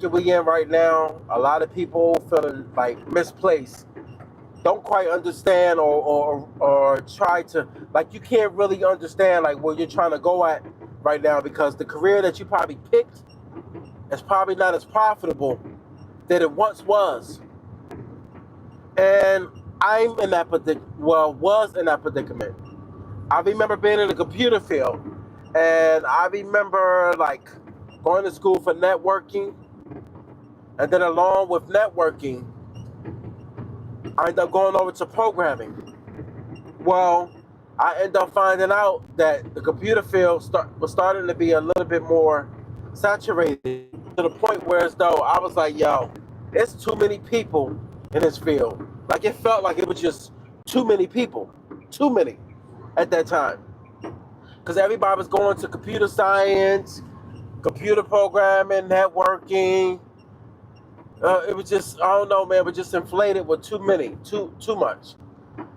we in right now, a lot of people feeling like misplaced, don't quite understand or try to, like, you can't really understand like where you're trying to go at right now, because the career that you probably picked is probably not as profitable that it once was. And I'm in that was in that predicament. I remember being in the computer field, and I remember like going to school for networking, and then along with networking, I ended up going over to programming. Well, I ended up finding out that the computer field was starting to be a little bit more saturated, to the point where as though I was like, yo, it's too many people in this field. Like, it felt like it was just too many people, too many at that time. Because everybody was going to computer science, computer programming, networking. It was just, I don't know, man, but just inflated with too much.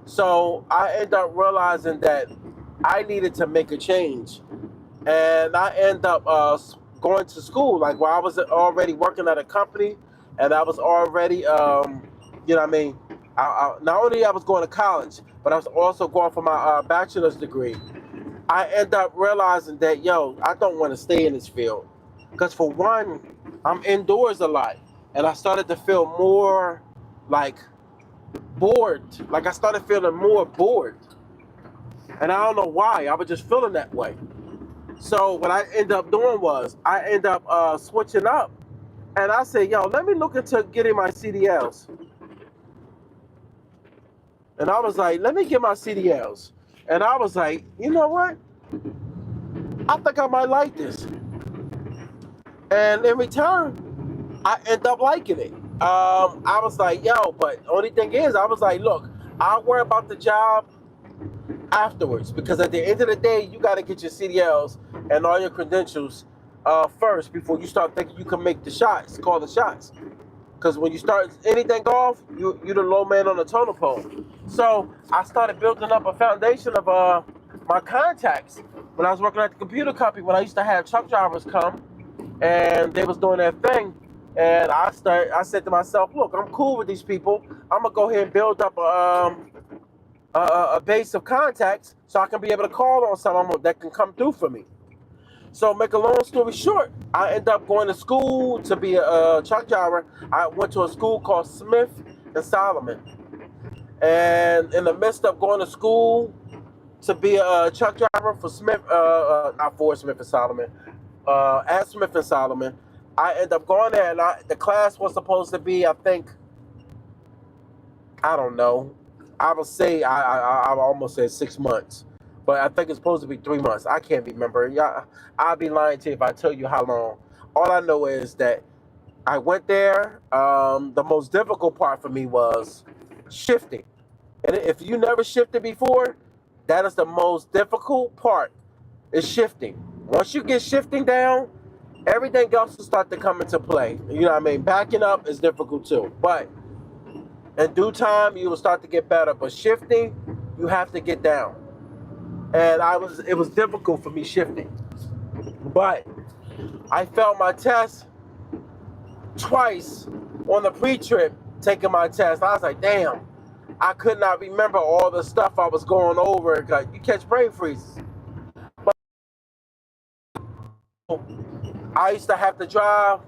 So I ended up realizing that I needed to make a change, and I ended up going to school. Like, where I was already working at a company, and I was already, you know what I mean. Not only I was going to college, but I was also going for my bachelor's degree. I end up realizing that, yo, I don't want to stay in this field, because for one, I'm indoors a lot, and I started to feel more like bored. Like, I started feeling more bored, and I don't know why. I was just feeling that way. So what I ended up doing was I ended up switching up, and I said, yo, let me look into getting my CDLs. And I was like, let me get my CDLs. And I was like, you know what? I think I might like this. And in return, I end up liking it. I was like, yo, but only thing is, I was like, look, I'll worry about the job afterwards, because at the end of the day, you got to get your CDLs and all your credentials first before you start thinking you can make the shots, call the shots. Because when you start anything off, you're the low man on the totem pole. So I started building up a foundation of my contacts when I was working at the computer company. When I used to have truck drivers come, and they was doing their thing, and I said to myself, look, I'm cool with these people. I'm gonna go ahead and build up a base of contacts so I can be able to call on someone that can come through for me. So, make a long story short, I ended up going to school to be a truck driver. I went to a school called Smith and Solomon. And in the midst of going to school to be a truck driver for Smith, not for Smith and Solomon, at Smith and Solomon, I ended up going there, and the class was supposed to be, I think, I don't know. I would say I almost said 6 months, but I think it's supposed to be 3 months. I can't remember. Yeah, I'll be lying to you if I tell you how long. All I know is that I went there. The most difficult part for me was shifting, and if you never shifted before, that is the most difficult part. Is shifting. Once you get shifting down, everything else will start to come into play. You know what I mean? Backing up is difficult too, but in due time, you will start to get better. But shifting, you have to get down. And it was difficult for me shifting. But I failed my test twice on the pre-trip, taking my test. I was like, damn, I could not remember all the stuff I was going over. Cause you catch brain freezes. But I used to have to drive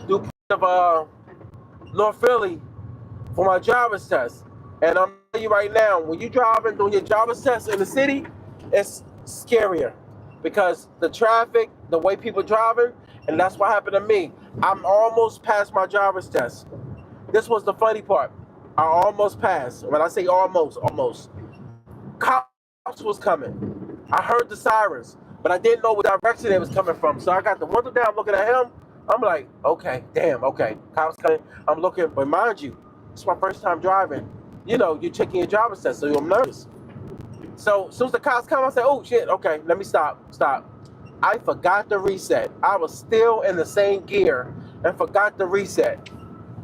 through North Philly for my driver's test. And I'm telling you right now, when you're driving, doing your driver's test in the city, it's scarier, because the traffic, the way people driving, and that's what happened to me. I'm almost past my driver's test. This was the funny part. I almost passed. When I say almost. Cops was coming. I heard the sirens, but I didn't know what direction they was coming from. So I got the window down, looking at him. I'm like, okay, damn, okay. Cops coming. I'm looking, but mind you, it's my first time driving. You know, you're checking your driver's test, so I'm nervous. So as soon as the cops come, I say, oh shit, okay, let me stop. I forgot to reset. I was still in the same gear and forgot to reset.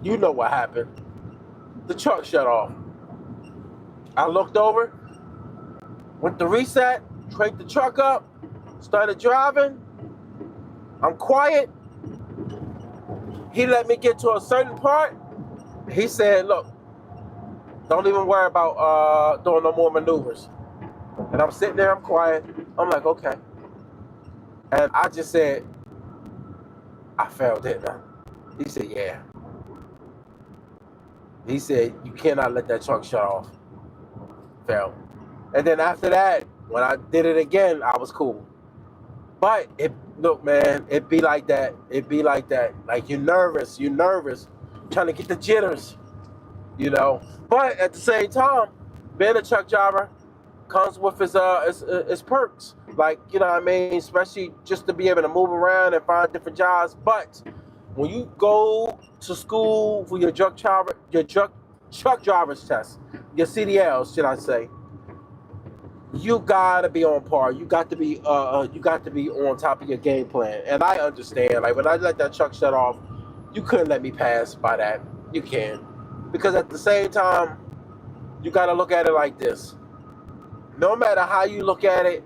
You know what happened. The truck shut off. I looked over, went to reset, cranked the truck up, started driving. I'm quiet. He let me get to a certain part. He said, look, don't even worry about doing no more maneuvers. And I'm sitting there, I'm quiet. I'm like, okay. And I just said, I failed, didn't I? He said, yeah. He said, you cannot let that truck shut off. Failed. And then after that, when I did it again, I was cool. But look, man, it be like that. It be like that. Like you're nervous, trying to get the jitters, you know. But at the same time, being a truck driver comes with its perks. Like, you know what I mean? Especially just to be able to move around and find different jobs. But when you go to school for your truck driver's test, your CDLs, should I say, you gotta be on par. You got to be on top of your game plan. And I understand. Like when I let that truck shut off, you couldn't let me pass by that. You can, because at the same time, you gotta look at it like this. No matter how you look at it,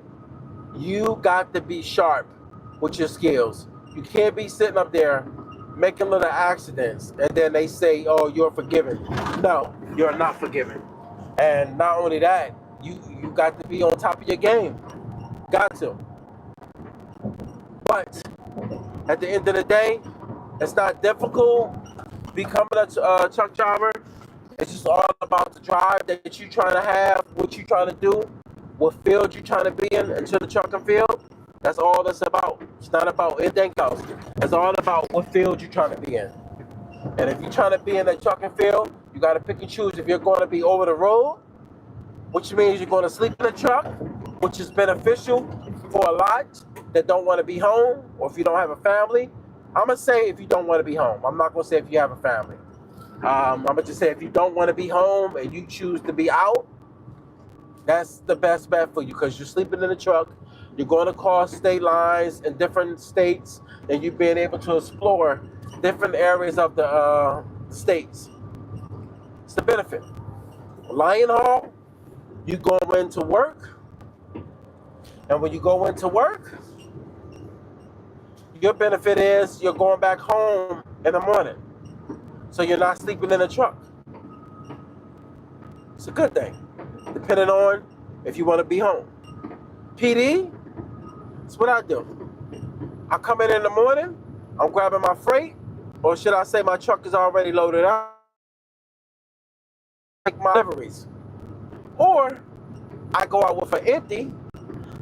you got to be sharp with your skills. You can't be sitting up there making little accidents and then they say, oh, you're forgiven. No, you're not forgiven. And not only that, you got to be on top of your game. Got to. But at the end of the day, it's not difficult becoming a truck driver. It's just all about the drive that you're trying to have, what you're trying to do, what field you're trying to be in into the trucking field. That's all that's about. It's not about anything else. It's all about what field you're trying to be in. And if you're trying to be in the trucking field, you got to pick and choose if you're going to be over the road, which means you're going to sleep in the truck, which is beneficial for a lot that don't want to be home, or if you don't have a family. I'm going to say if you don't want to be home. I'm not going to say if you have a family. I'm going to just say if you don't want to be home and you choose to be out, that's the best bet for you, because you're sleeping in the truck. You're going to cross state lines in different states, and you're being able to explore different areas of the states. It's the benefit. Lion Hall, you go into work, and when you go into work, your benefit is you're going back home in the morning. So you're not sleeping in the truck. It's a good thing, depending on if you want to be home. PD, that's what I do. I come in the morning, I'm grabbing my freight, or should I say my truck is already loaded up, take my deliveries. Or I go out with an empty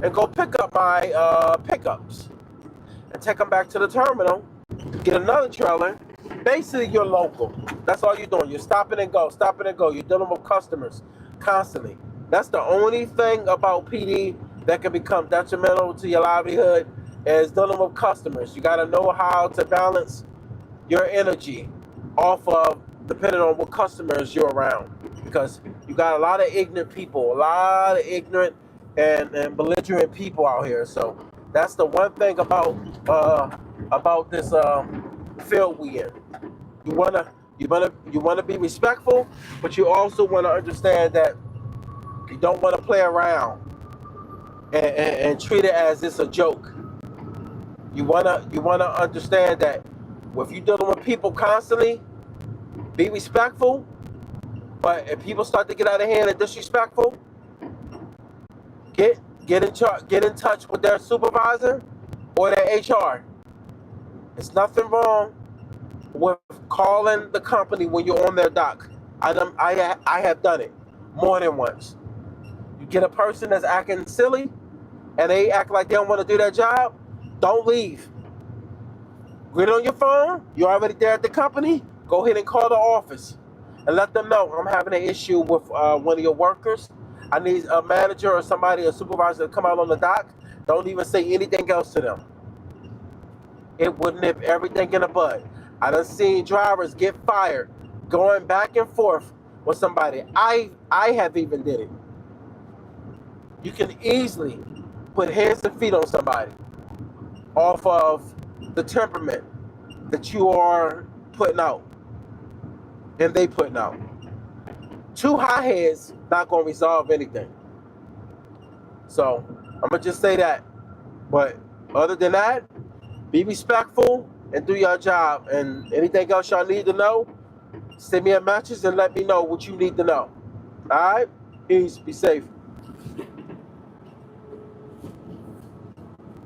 and go pick up my pickups and take them back to the terminal, get another trailer. Basically, you're local. That's all you're doing. You're stopping and go. You're dealing with customers constantly. That's the only thing about PD that can become detrimental to your livelihood, is dealing with customers. You got to know how to balance your energy off of depending on what customers you're around, because you got a lot of ignorant people, a lot of ignorant and belligerent people out here. So that's the one thing about this field we in. You wanna be respectful, but you also want to understand that you don't want to play around and treat it as it's a joke. You wanna understand that if you're dealing with people constantly, be respectful. But if people start to get out of hand and disrespectful, get in touch with their supervisor or their HR. There's nothing wrong with calling the company when you're on their dock. I have done it more than once. You get a person that's acting silly and they act like they don't want to do their job, don't leave. Get on your phone, you're already there at the company, go ahead and call the office and let them know I'm having an issue with one of your workers. I need a manager or somebody, a supervisor to come out on the dock. Don't even say anything else to them. It would nip everything in the bud. I done seen drivers get fired going back and forth with somebody. I have even did it. You can easily put hands and feet on somebody off of the temperament that you are putting out and they putting out. Two high heads not gonna resolve anything. So I'm gonna just say that. But other than that, be respectful and do your job. And anything else y'all need to know, send me a message and let me know what you need to know. All right? Peace. Be safe.